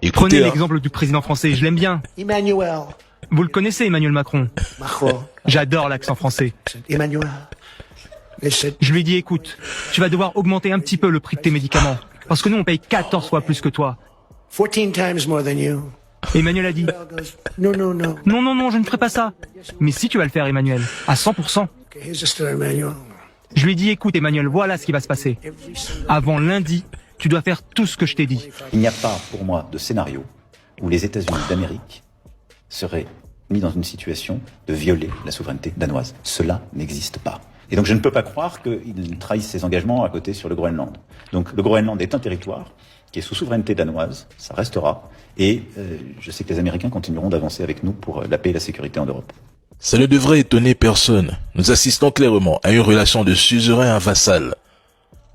Écoutez, Prenez l'exemple du président français, je l'aime bien. Emmanuel Vous le connaissez, Emmanuel Macron. Macron. J'adore l'accent français. Emmanuel. Listen. Je lui ai dit, écoute, tu vas devoir augmenter un petit peu le prix de tes médicaments. Parce que nous, on paye 14 fois plus que toi. 14 times more than you. Emmanuel a dit, No, no, no. non, non, non, je ne ferai pas ça. Mais si tu vas le faire, Emmanuel, à 100%. Okay, here's the story, Emmanuel. Je lui ai dit, écoute, Emmanuel, voilà ce qui va se passer. Avant lundi, tu dois faire tout ce que je t'ai dit. Il n'y a pas, pour moi, de scénario où les États-Unis d'Amérique seraient mis dans une situation de violer la souveraineté danoise. Cela n'existe pas. Et donc je ne peux pas croire qu'ils trahissent ses engagements à côté sur le Groenland. Donc le Groenland est un territoire qui est sous souveraineté danoise, ça restera, et je sais que les Américains continueront d'avancer avec nous pour la paix et la sécurité en Europe. ça ne devrait étonner personne. Nous assistons clairement à une relation de suzerain à vassal.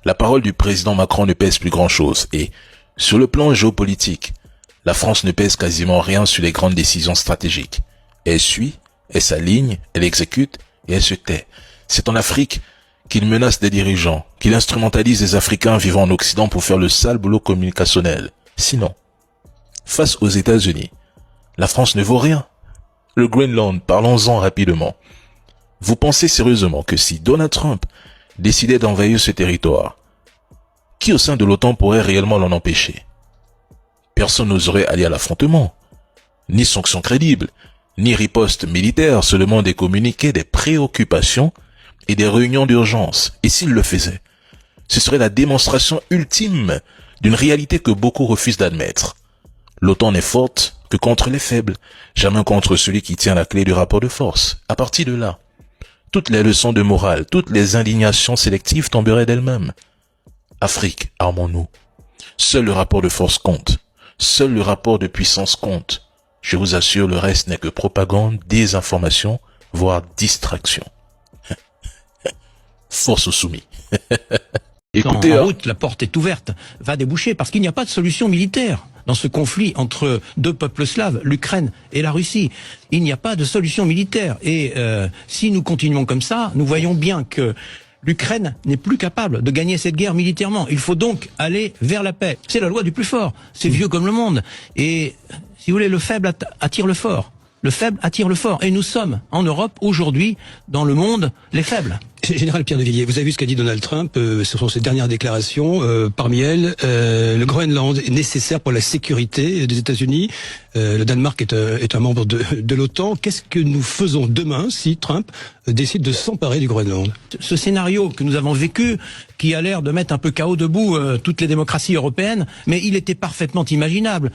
La parole du président Macron ne pèse plus grand-chose et, sur le plan géopolitique, la France ne pèse quasiment rien sur les grandes décisions stratégiques. Elle suit, elle s'aligne, elle exécute et elle se tait. C'est en Afrique qu'il menace des dirigeants, qu'il instrumentalise les Africains vivant en Occident pour faire le sale boulot communicationnel. Sinon, face aux États-Unis, la France ne vaut rien. Le Groenland, parlons-en rapidement. Vous pensez sérieusement que si Donald Trump décidait d'envahir ce territoire, qui au sein de l'OTAN pourrait réellement l'en empêcher? Personne n'oserait aller à l'affrontement. Ni sanctions crédibles, ni riposte militaire, seulement des communiqués, des préoccupations et des réunions d'urgence. Et s'il le faisait, ce serait la démonstration ultime d'une réalité que beaucoup refusent d'admettre. L'OTAN n'est forte que contre les faibles, jamais contre celui qui tient la clé du rapport de force. À partir de là, toutes les leçons de morale, toutes les indignations sélectives tomberaient d'elles-mêmes. Afrique, armons-nous. Seul le rapport de force compte. Seul le rapport de puissance compte. Je vous assure, le reste n'est que propagande, désinformation, voire distraction. Force aux soumis. Écoutez, en route, la porte est ouverte, va déboucher, parce qu'il n'y a pas de solution militaire dans ce conflit entre deux peuples slaves, l'Ukraine et la Russie. Il n'y a pas de solution militaire. Et si nous continuons comme ça, nous voyons bien que l'Ukraine n'est plus capable de gagner cette guerre militairement. Il faut donc aller vers la paix. C'est la loi du plus fort. C'est vieux comme le monde. Et si vous voulez, le faible attire le fort. Le faible attire le fort. Et nous sommes, en Europe, aujourd'hui, dans le monde, les faibles. Général Pierre de Villiers, vous avez vu ce qu'a dit Donald Trump, ce sont ses dernières déclarations, parmi elles, le Groenland est nécessaire pour la sécurité des États-Unis, le Danemark est un membre de l'OTAN. Qu'est-ce que nous faisons demain si Trump décide de s'emparer du Groenland? Ce scénario que nous avons vécu, qui a l'air de mettre un peu KO debout toutes les démocraties européennes, mais il était parfaitement imaginable.